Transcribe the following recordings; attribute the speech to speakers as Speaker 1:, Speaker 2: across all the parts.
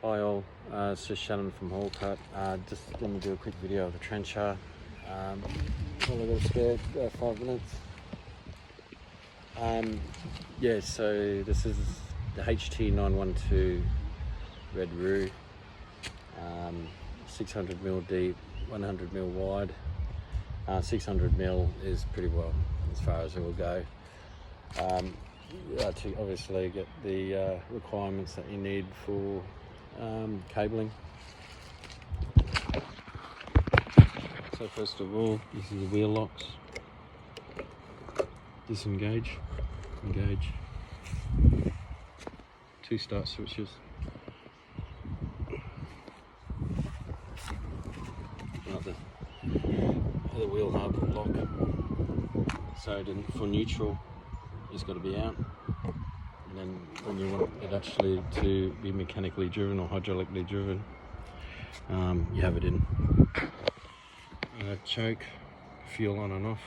Speaker 1: Hi all, it's just Shannon from Haulcut. Just going to do a quick video of the trencher. Well, I've got a spare 5 minutes. Yeah, so this is the HT912 Red Roo, 600mm deep, 100mm wide. 600mm is pretty well as far as it will go. To obviously get the requirements that you need for cabling. So first of all, this is the wheel locks. Disengage, engage. 2 start switches. The wheel hub lock. So for neutral, it's got to be out. And then when you want it actually to be mechanically driven or hydraulically driven, you have it in. Choke, fuel on and off.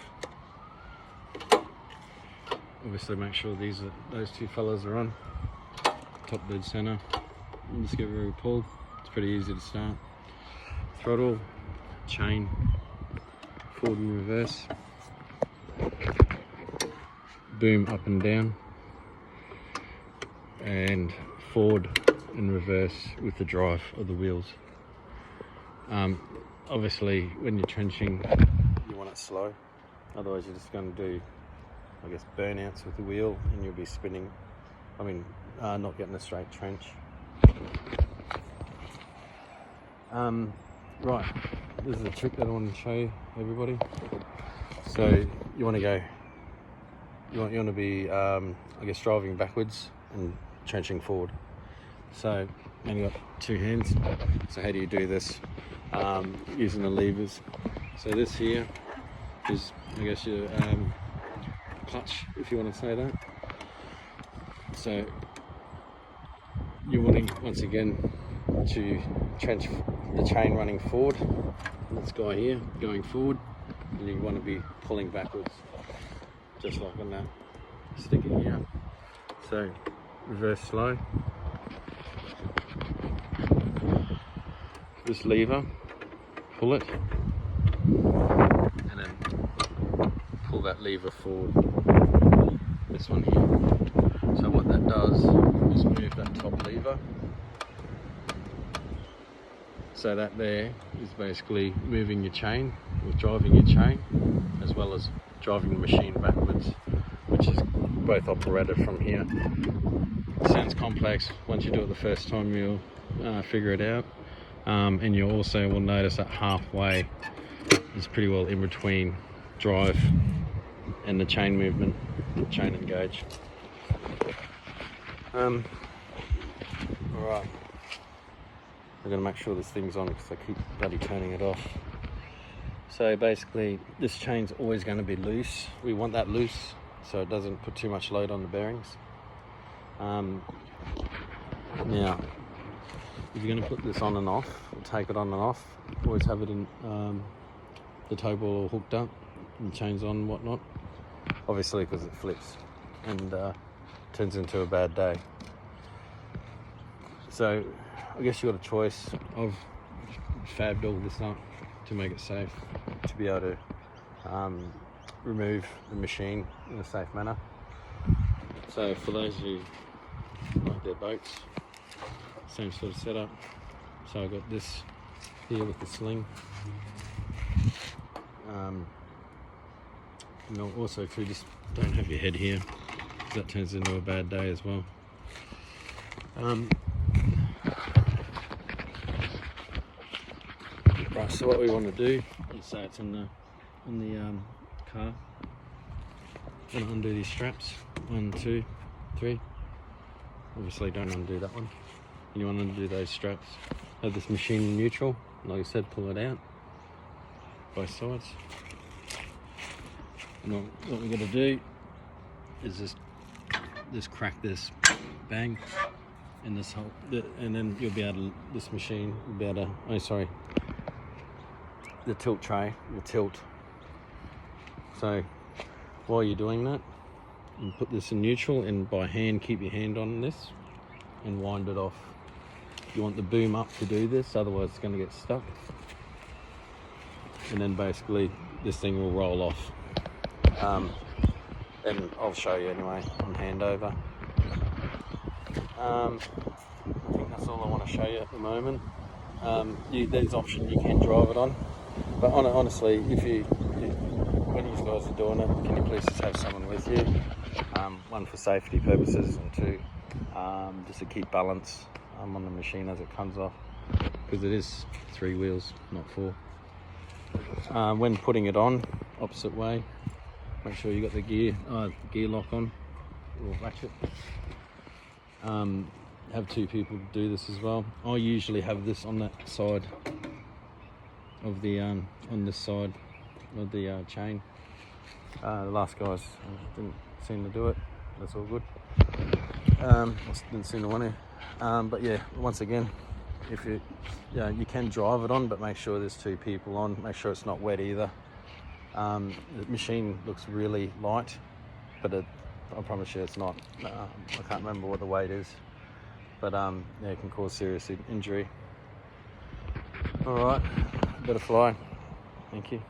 Speaker 1: Obviously make sure those 2 fellas are on. Top dead center. And just give it a pull. It's pretty easy to start. Throttle, chain, forward and reverse. Boom up and down. And forward and reverse with the drive of the wheels. Obviously when you're trenching you want it slow, otherwise you're just going to do, I guess, burnouts with the wheel and you'll be spinning, not getting a straight trench. Right, this is a trick that I want to show everybody. So you want to be I guess driving backwards and trenching forward. So you only got 2 hands. So how do you do this? Using the levers. So this here is, I guess, your clutch, if you want to say that. So you're wanting, once again, to trench the chain running forward. This guy here going forward, and you want to be pulling backwards, just like on that. Stick it here. So reverse slow. This lever, pull it, and then pull that lever forward. This one here. So what that does is move that top lever. So that there is basically moving your chain, or driving your chain, as well as driving the machine backwards, which is both operated from here. It sounds complex. Once you do it the first time, you'll figure it out. And you also will notice that halfway is pretty well in between drive and the chain movement, chain engage. Alright, I'm going to make sure this thing's on because I keep bloody turning it off. So basically this chain's always going to be loose. We want that loose so it doesn't put too much load on the bearings. Now if you're going to put this on and off, or take it on and off, always have it in the tow ball hooked up and chains on and whatnot. Obviously because it flips and turns into a bad day. So I guess you got a choice of fabbed all this up to make it safe, to be able to remove the machine in a safe manner. So for those who like their boats, same sort of setup. So I've got this here with the sling. And also too, just don't have your head here, because that turns into a bad day as well. Right, so what we want to do is, say it's in the car. I'm gonna undo these straps. 1, 2, 3. Obviously don't undo that one. You want to undo those straps. Have this machine in neutral. Like I said, pull it out. Both sides. And what we're going to do is just crack this, bang, in this hole, and then you'll be able to, this machine will be able to, the tilt tray will tilt. So while you're doing that, you put this in neutral and by hand keep your hand on this and wind it off. you want the boom up to do this, otherwise it's going to get stuck. And then basically this thing will roll off. And I'll show you anyway on handover. I think that's all I want to show you at the moment. There's option you can drive it on, but honestly, when you guys are doing it, can you please just have someone with you? One, for safety purposes, and two, just to keep balance on the machine as it comes off, because it is 3 wheels, not 4. When putting it on, opposite way, make sure you got the gear lock on, or ratchet. Have 2 people to do this as well. I usually have this on that side of the on this side of the chain. The last guys didn't seem to do it. That's all good. I didn't seem to want to. But yeah, once again, if you can drive it on, but make sure there's 2 people on. Make sure it's not wet either. The machine looks really light, but I promise you it's not. I can't remember what the weight is, but yeah, it can cause serious injury. All right, better fly. Thank you.